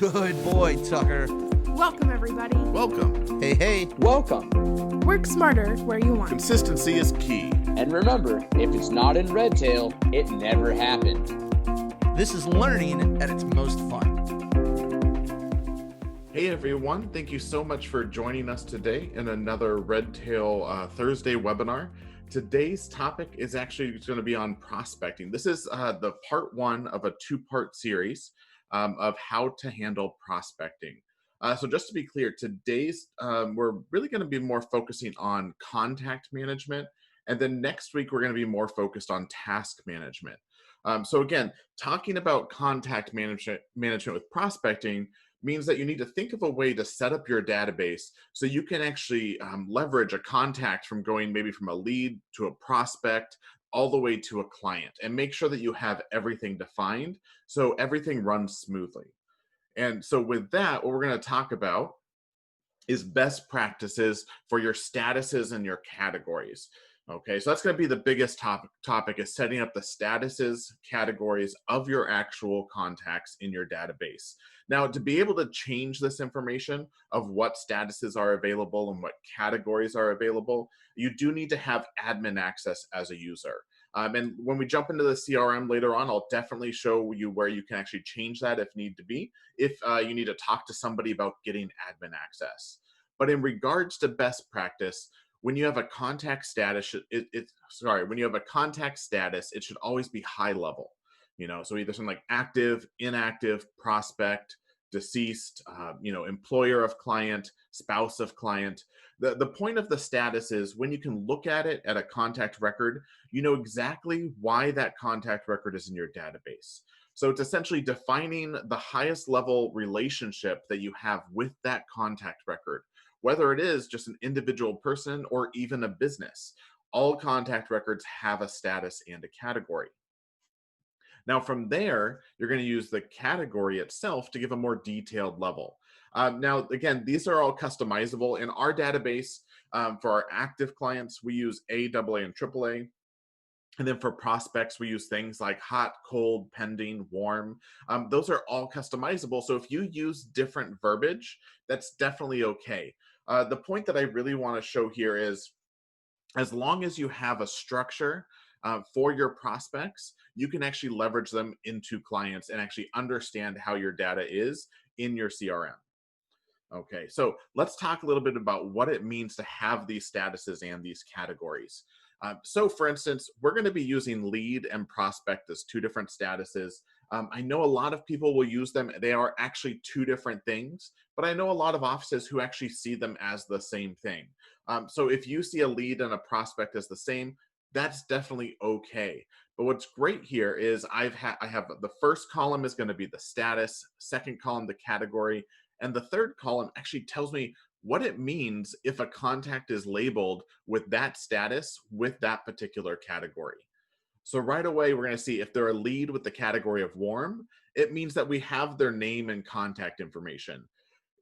Good boy, Tucker. Welcome, everybody. Welcome. Hey. Welcome. Work smarter where you want. Consistency is key. And remember, if it's not in Redtail, it never happened. This is learning at its most fun. Hey everyone, thank you so much for joining us today in another Redtail Thursday webinar. Today's topic is actually going to be on prospecting. This is the part one of a two-part series of how to handle prospecting. So just to be clear, today's we're really going to be more focusing on contact management, and then next week we're going to be more focused on task management. So again, talking about contact management with prospecting means that you need to think of a way to set up your database so you can actually leverage a contact from going maybe from a lead to a prospect all the way to a client, and make sure that you have everything defined so everything runs smoothly. And so with that, what we're going to talk about is best practices for your statuses and your categories. Okay, so that's going to be the biggest topic is setting up the statuses, categories of your actual contacts in your database. Now, to be able to change this information of what statuses are available and what categories are available, you do need to have admin access as a user. And when we jump into the CRM later on, I'll definitely show you where you can actually change that if need to be, if you need to talk to somebody about getting admin access. But in regards to best practice, when you have a contact status, when you have a contact status, it should always be high level. You know, so either something like active, inactive, prospect, deceased, employer of client, spouse of client. The point of the status is when you can look at it at a contact record, you know exactly why that contact record is in your database. So it's essentially defining the highest level relationship that you have with that contact record, whether it is just an individual person or even a business. All contact records have a status and a category. Now from there, you're going to use the category itself to give a more detailed level. Now, again, these are all customizable. In our database, for our active clients, we use A, AA, and AAA. And then for prospects, we use things like hot, cold, pending, warm. Those are all customizable. So if you use different verbiage, that's definitely okay. The point that I really want to show here is, as long as you have a structure for your prospects, you can actually leverage them into clients and actually understand how your data is in your CRM. Okay, so let's talk a little bit about what it means to have these statuses and these categories. So for instance, we're going to be using lead and prospect as two different statuses. I know a lot of people will use them. They are actually two different things, but I know a lot of offices who actually see them as the same thing. So if you see a lead and a prospect as the same, that's definitely okay. But what's great here is I have the first column is going to be the status, second column the category, and the third column actually tells me what it means if a contact is labeled with that status with that particular category. So right away, we're going to see if they're a lead with the category of warm, it means that we have their name and contact information.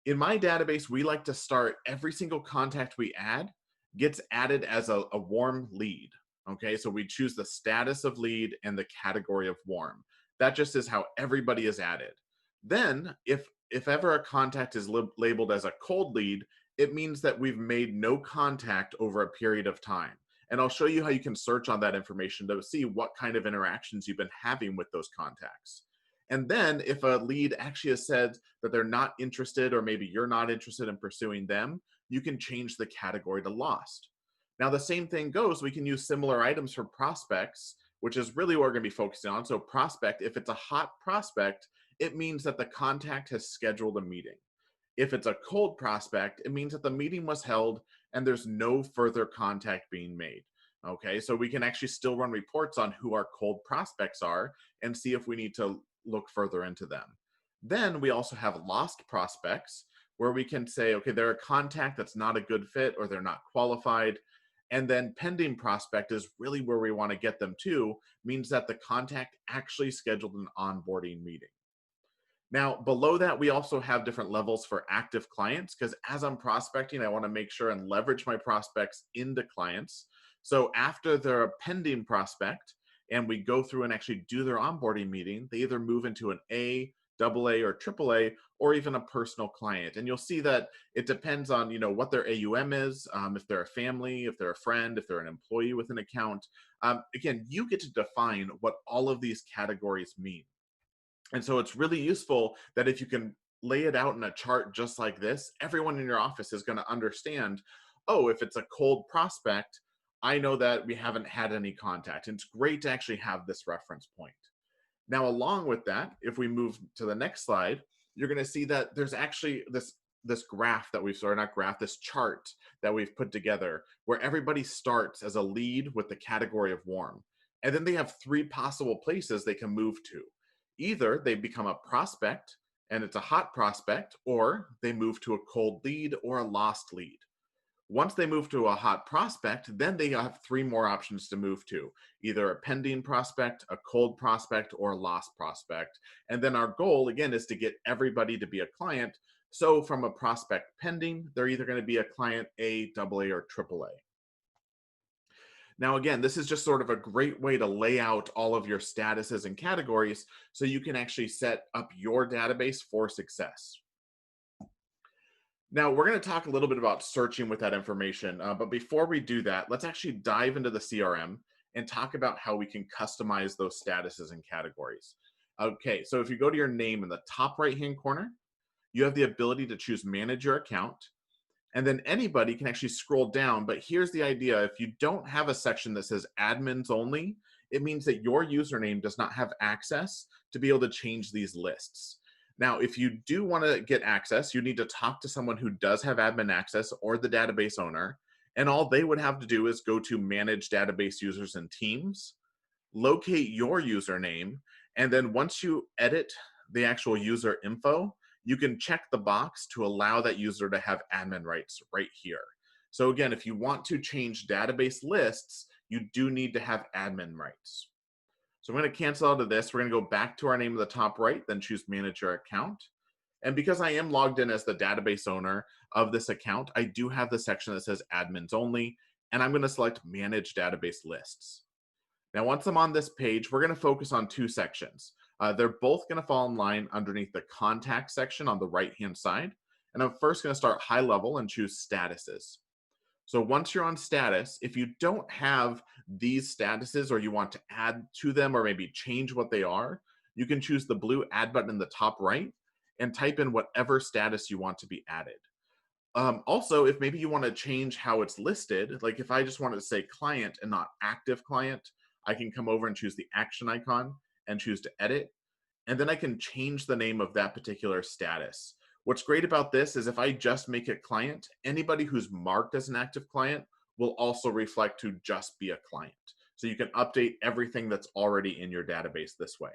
In my database, we like to start every single contact we add gets added as a warm lead. Okay, so we choose the status of lead and the category of warm. That just is how everybody is added. Then if ever a contact is labeled as a cold lead, it means that we've made no contact over a period of time. And I'll show you how you can search on that information to see what kind of interactions you've been having with those contacts. And then if a lead actually has said that they're not interested, or maybe you're not interested in pursuing them, you can change the category to lost. Now the same thing goes, we can use similar items for prospects, which is really what we're going to be focusing on. So prospect, if it's a hot prospect, it means that the contact has scheduled a meeting. If it's a cold prospect, it means that the meeting was held and there's no further contact being made. Okay, so we can actually still run reports on who our cold prospects are and see if we need to look further into them. Then we also have lost prospects, where we can say, okay, they're a contact that's not a good fit or they're not qualified. And then pending prospect is really where we want to get them to, means that the contact actually scheduled an onboarding meeting. Now, below that, we also have different levels for active clients, because as I'm prospecting, I want to make sure and leverage my prospects into clients. So after they're a pending prospect and we go through and actually do their onboarding meeting, they either move into an A, AA or AAA, or even a personal client. And you'll see that it depends on, what their AUM is, if they're a family, if they're a friend, if they're an employee with an account. Again, you get to define what all of these categories mean. And so it's really useful that if you can lay it out in a chart just like this, everyone in your office is going to understand, oh, if it's a cold prospect, I know that we haven't had any contact. And it's great to actually have this reference point. Now, along with that, if we move to the next slide, you're going to see that there's actually this graph that we've, sorry, not graph, this chart that we've put together where everybody starts as a lead with the category of warm. And then they have 3 possible places they can move to. Either they become a prospect and it's a hot prospect, or they move to a cold lead or a lost lead. Once they move to a hot prospect, then they have 3 more options to move to, either a pending prospect, a cold prospect, or a lost prospect. And then our goal, again, is to get everybody to be a client. So from a prospect pending, they're either going to be a client A, AA, or AAA. Now, again, this is just sort of a great way to lay out all of your statuses and categories so you can actually set up your database for success. Now, we're going to talk a little bit about searching with that information, but before we do that, let's actually dive into the CRM and talk about how we can customize those statuses and categories. Okay, so if you go to your name in the top right-hand corner, you have the ability to choose Manage Your Account, and then anybody can actually scroll down, but here's the idea. If you don't have a section that says Admins Only, it means that your username does not have access to be able to change these lists. Now, if you do want to get access, you need to talk to someone who does have admin access or the database owner. And all they would have to do is go to Manage Database Users and Teams, locate your username, and then once you edit the actual user info, you can check the box to allow that user to have admin rights right here. So again, if you want to change database lists, you do need to have admin rights. So I'm going to cancel out of this. We're going to go back to our name at the top right, then choose Manage Your Account. And because I am logged in as the database owner of this account, I do have the section that says Admins Only, and I'm going to select Manage Database Lists. Now, once I'm on this page, we're going to focus on 2 sections. They're both going to fall in line underneath the Contact section on the right-hand side. And I'm first going to start high level and choose Statuses. So once you're on status, if you don't have these statuses or you want to add to them or maybe change what they are, you can choose the blue Add button in the top right and type in whatever status you want to be added. Also, if maybe you want to change how it's listed, like if I just wanted to say client and not active client, I can come over and choose the action icon and choose to edit. And then I can change the name of that particular status. What's great about this is if I just make it client, anybody who's marked as an active client will also reflect to just be a client. So you can update everything that's already in your database this way.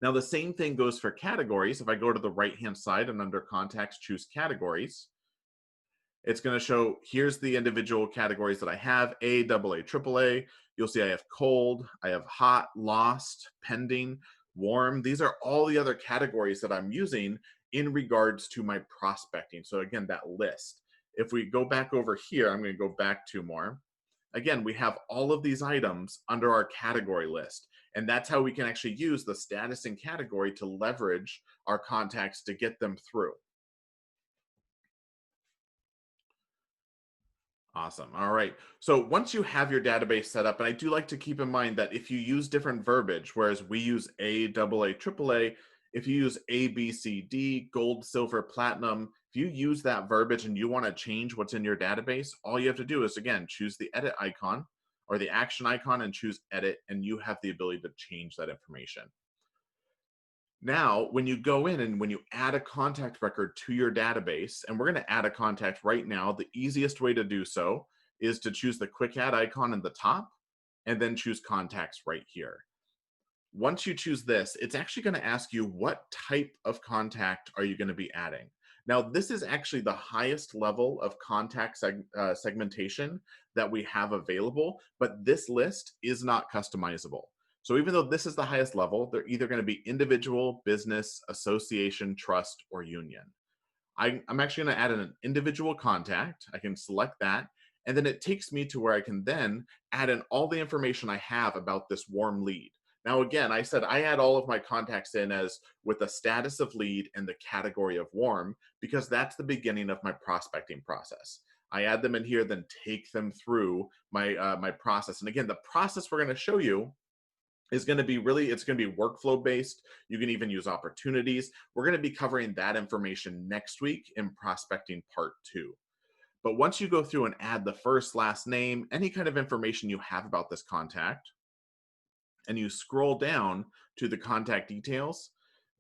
Now, the same thing goes for categories. If I go to the right-hand side and under Contacts, choose Categories, it's going to show here's the individual categories that I have, A, AA, AAA. You'll see I have cold, I have hot, lost, pending, warm. These are all the other categories that I'm using in regards to my prospecting. So again, that list. If we go back over here, I'm going to go back 2 more. Again, we have all of these items under our category list. And that's how we can actually use the status and category to leverage our contacts to get them through. Awesome. All right. So once you have your database set up, and I do like to keep in mind that if you use different verbiage, whereas we use A, AA, AAA, if you use A, B, C, D, gold, silver, platinum, if you use that verbiage and you want to change what's in your database, all you have to do is, again, choose the edit icon or the action icon and choose edit, and you have the ability to change that information. Now, when you go in and when you add a contact record to your database, and we're going to add a contact right now, the easiest way to do so is to choose the quick add icon in the top and then choose contacts right here. Once you choose this, it's actually going to ask you what type of contact are you going to be adding. Now, this is actually the highest level of contact segmentation that we have available, but this list is not customizable. So even though this is the highest level, they're either going to be individual, business, association, trust, or union. I'm actually going to add an individual contact. I can select that, and then it takes me to where I can then add in all the information I have about this warm lead. Now, again, I said I add all of my contacts in as with the status of lead and the category of warm, because that's the beginning of my prospecting process. I add them in here, then take them through my process. And again, the process we're going to show you is going to be it's going to be workflow based. You can even use opportunities. We're going to be covering that information next week in prospecting part 2. But once you go through and add the first, last name, any kind of information you have about this contact, and you scroll down to the contact details,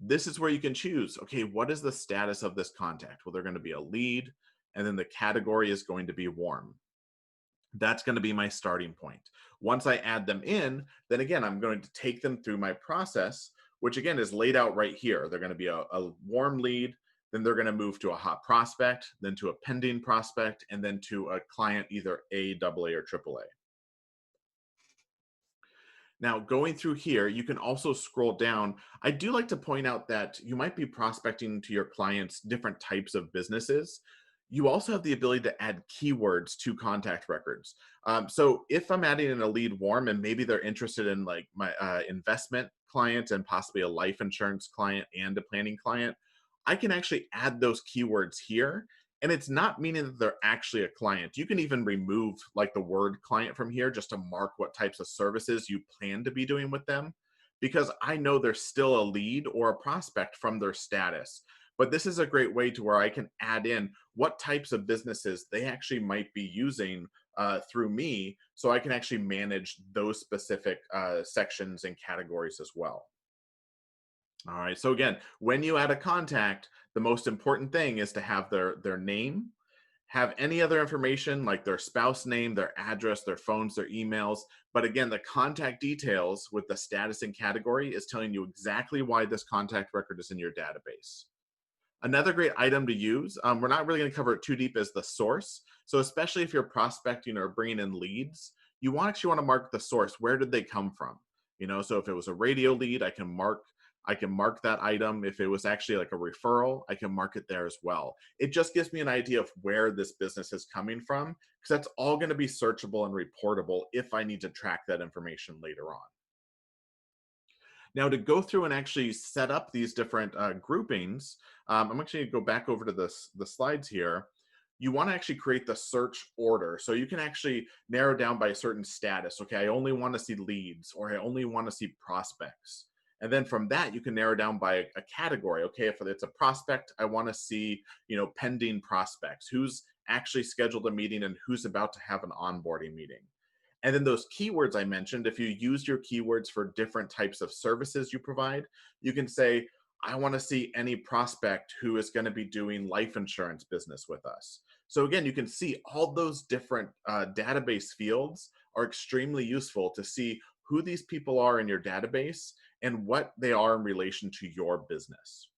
this is where you can choose, okay, what is the status of this contact? Well, they're going to be a lead, and then the category is going to be warm. That's going to be my starting point. Once I add them in, then again, I'm going to take them through my process, which again is laid out right here. They're going to be a warm lead, then they're going to move to a hot prospect, then to a pending prospect, and then to a client, either A, AA, or AAA. Now, going through here, you can also scroll down. I do like to point out that you might be prospecting to your clients different types of businesses. You also have the ability to add keywords to contact records. So if I'm adding in a lead warm and maybe they're interested in like my investment client and possibly a life insurance client and a planning client, I can actually add those keywords here. And it's not meaning that they're actually a client. You can even remove like the word client from here just to mark what types of services you plan to be doing with them, because I know they're still a lead or a prospect from their status. But this is a great way to where I can add in what types of businesses they actually might be using through me, so I can actually manage those specific sections and categories as well. All right, so again, when you add a contact, the most important thing is to have their name, have any other information like their spouse name, their address, their phones, their emails. But again, the contact details with the status and category is telling you exactly why this contact record is in your database. Another great item to use, we're not really going to cover it too deep, is the source. So especially if you're prospecting or bringing in leads, you actually want to mark the source. Where did they come from? So if it was a radio lead, I can mark that item. If it was actually like a referral, I can mark it there as well. It just gives me an idea of where this business is coming from, because that's all going to be searchable and reportable if I need to track that information later on. Now, to go through and actually set up these different groupings, I'm actually going to go back over to the slides here. You want to actually create the search order. So you can actually narrow down by a certain status. Okay, I only want to see leads, or I only want to see prospects. And then from that, you can narrow down by a category. Okay, if it's a prospect, I want to see, pending prospects, who's actually scheduled a meeting and who's about to have an onboarding meeting. And then those keywords I mentioned, if you use your keywords for different types of services you provide, you can say, I want to see any prospect who is going to be doing life insurance business with us. So again, you can see all those different database fields are extremely useful to see who these people are in your database and what they are in relation to your business.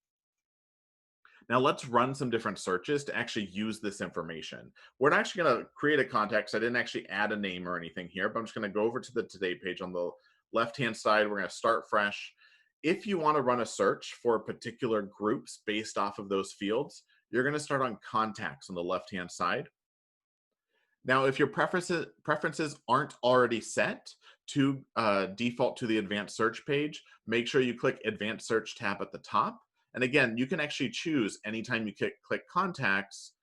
Now let's run some different searches to actually use this information. We're not actually going to create a contact, so I didn't actually add a name or anything here, but I'm just going to go over to the Today page on the left-hand side. We're going to start fresh. If you want to run a search for particular groups based off of those fields, you're going to start on contacts on the left-hand side. Now, if your preferences aren't already set to default to the advanced search page, make sure you click advanced search tab at the top. And again, you can actually choose anytime you click contacts,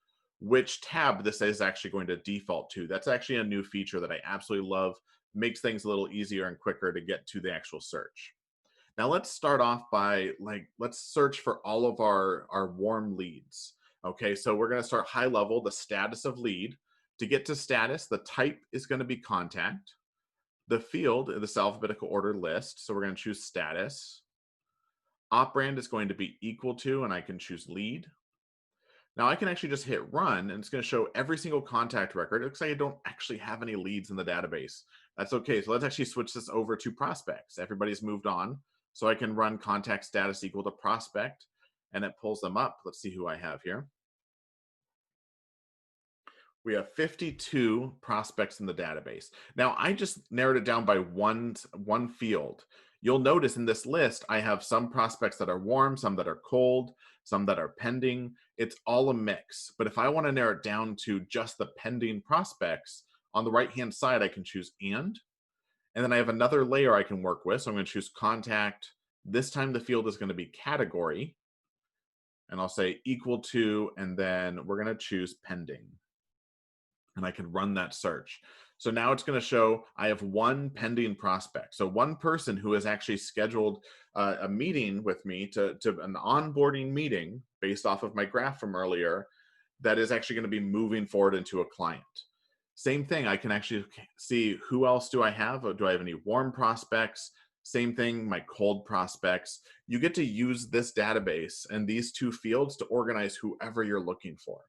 which tab this is actually going to default to. That's actually a new feature that I absolutely love. Makes things a little easier and quicker to get to the actual search. Now let's start off by let's search for all of our warm leads. Okay, so we're going to start high level, the status of lead. To get to status, the type is going to be contact. The field, this alphabetical order list. So we're going to choose status. Operand is going to be equal to, and I can choose lead. Now I can actually just hit run, and it's going to show every single contact record. It looks like I don't actually have any leads in the database. That's okay. So let's actually switch this over to prospects. Everybody's moved on. So I can run contact status equal to prospect, and it pulls them up. Let's see who I have here. We have 52 prospects in the database. Now I just narrowed it down by one field. You'll notice in this list, I have some prospects that are warm, some that are cold, some that are pending. It's all a mix. But if I want to narrow it down to just the pending prospects, on the right-hand side, I can choose and And then I have another layer I can work with. So I'm going to choose contact. This time the field is going to be category. And I'll say equal to, and then we're going to choose pending. And I can run that search. So now it's going to show I have one pending prospect. So one person who has actually scheduled a meeting with me to an onboarding meeting based off of my graph from earlier that is actually going to be moving forward into a client. Same thing, I can actually see who else do I have? Do I have any warm prospects? Same thing, my cold prospects. You get to use this database and these two fields to organize whoever you're looking for.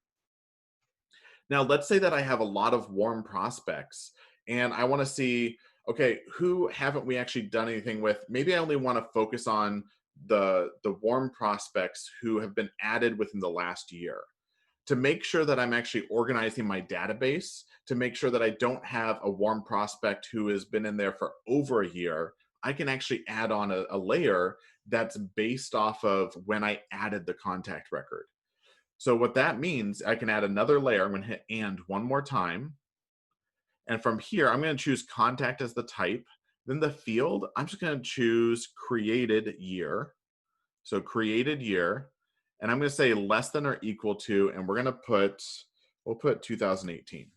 Now, let's say that I have a lot of warm prospects and I want to see, okay, who haven't we actually done anything with? Maybe I only want to focus on the warm prospects who have been added within the last year. To make sure that I'm actually organizing my database, to make sure that I don't have a warm prospect who has been in there for over a year, I can actually add on a layer that's based off of when I added the contact record. So what that means, I can add another layer. I'm going to hit and one more time. And from here, I'm going to choose contact as the type. Then the field, I'm just going to choose created year. So created year. And I'm going to say less than or equal to, and we're going to we'll put 2018.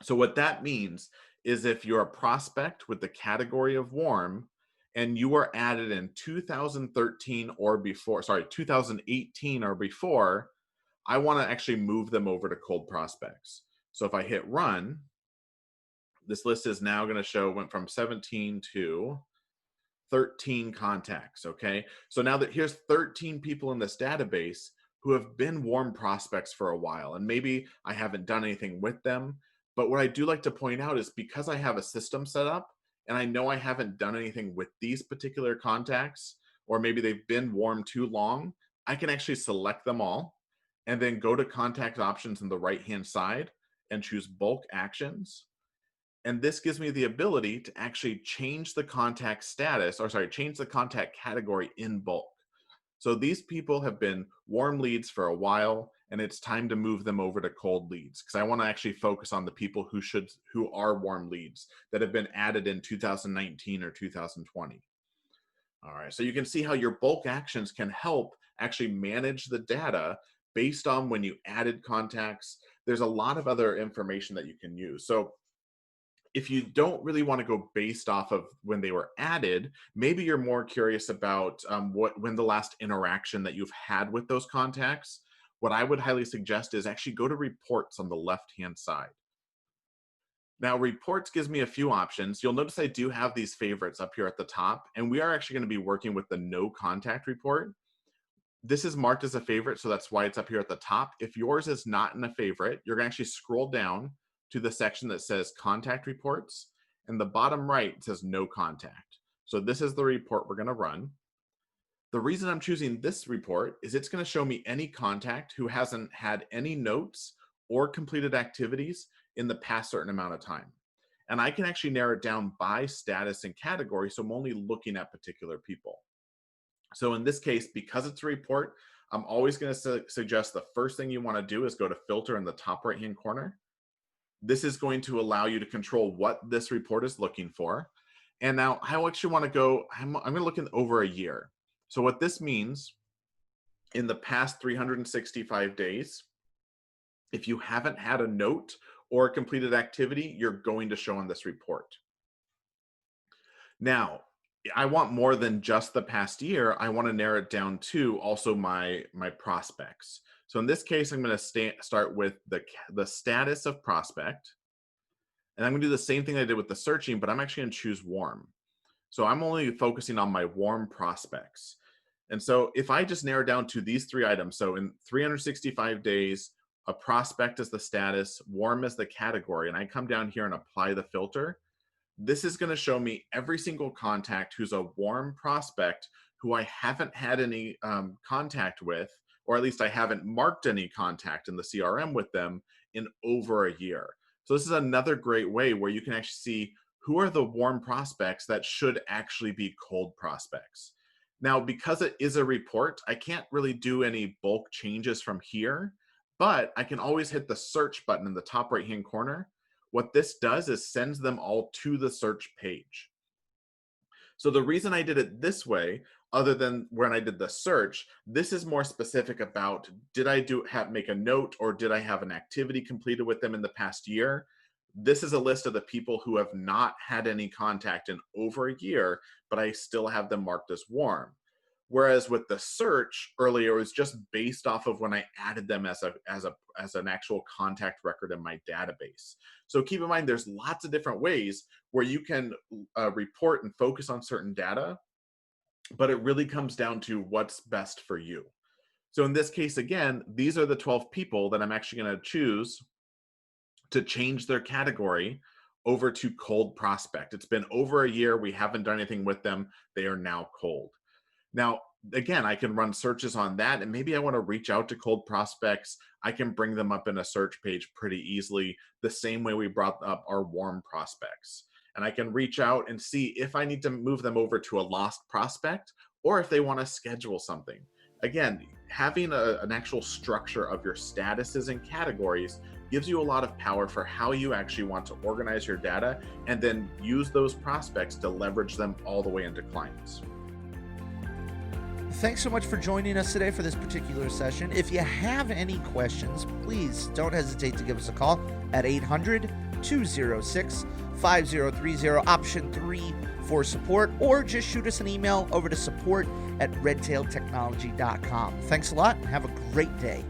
So what that means is if you're a prospect with the category of warm and you were added in 2013 or before, sorry, 2018 or before, I want to actually move them over to cold prospects. So if I hit run, this list is now going to show went from 17 to 13 contacts, okay? So now that here's 13 people in this database who have been warm prospects for a while, and maybe I haven't done anything with them, but what I do like to point out is because I have a system set up, and I know I haven't done anything with these particular contacts, or maybe they've been warm too long, I can actually select them all, and then go to contact options on the right-hand side, and choose bulk actions. And this gives me the ability to actually change the contact status, or sorry, change the contact category in bulk. So these people have been warm leads for a while, and it's time to move them over to cold leads because I want to actually focus on the people who are warm leads that have been added in 2019 or 2020. All right, so you can see how your bulk actions can help actually manage the data based on when you added contacts. There's a lot of other information that you can use. So if you don't really want to go based off of when they were added, maybe you're more curious about when the last interaction that you've had with those contacts. What I would highly suggest is actually go to reports on the left-hand side. Now, reports gives me a few options. You'll notice I do have these favorites up here at the top, and we are actually going to be working with the no contact report. This is marked as a favorite, so that's why it's up here at the top. If yours is not in a favorite, you're going to actually scroll down to the section that says contact reports, and the bottom right says no contact. So this is the report we're going to run. The reason I'm choosing this report is it's going to show me any contact who hasn't had any notes or completed activities in the past certain amount of time. And I can actually narrow it down by status and category, so I'm only looking at particular people. So in this case, because it's a report, I'm always going to suggest the first thing you want to do is go to filter in the top right-hand corner. This is going to allow you to control what this report is looking for. And now I actually want to go, I'm going to look in over a year. So what this means, in the past 365 days, if you haven't had a note or a completed activity, you're going to show on this report. Now, I want more than just the past year. I want to narrow it down to also my prospects. So in this case, I'm going to start with the status of prospect. And I'm going to do the same thing I did with the searching, but I'm actually going to choose warm. So I'm only focusing on my warm prospects. And so if I just narrow down to these three items, so in 365 days, a prospect is the status, warm is the category, and I come down here and apply the filter, this is going to show me every single contact who's a warm prospect who I haven't had any contact with, or at least I haven't marked any contact in the CRM with them in over a year. So this is another great way where you can actually see who are the warm prospects that should actually be cold prospects. Now, because it is a report, I can't really do any bulk changes from here, but I can always hit the search button in the top right-hand corner, what this does is sends them all to the search page. So the reason I did it this way, other than when I did the search, this is more specific about, did I make a note, or did I have an activity completed with them in the past year? This is a list of the people who have not had any contact in over a year, but I still have them marked as warm. Whereas with the search earlier, it was just based off of when I added them as an actual contact record in my database. So keep in mind, there's lots of different ways where you can report and focus on certain data, but it really comes down to what's best for you. So in this case, again, these are the 12 people that I'm actually going to choose to change their category over to cold prospect. It's been over a year. We haven't done anything with them. They are now cold. Now, again, I can run searches on that, and maybe I want to reach out to cold prospects. I can bring them up in a search page pretty easily, the same way we brought up our warm prospects. And I can reach out and see if I need to move them over to a lost prospect, or if they want to schedule something. Again, having an actual structure of your statuses and categories gives you a lot of power for how you actually want to organize your data, and then use those prospects to leverage them all the way into clients. Thanks so much for joining us today for this particular session. If you have any questions, please don't hesitate to give us a call at 800-206-5030, option 3 for support, or just shoot us an email over to support@redtailtechnology.com. Thanks a lot and have a great day.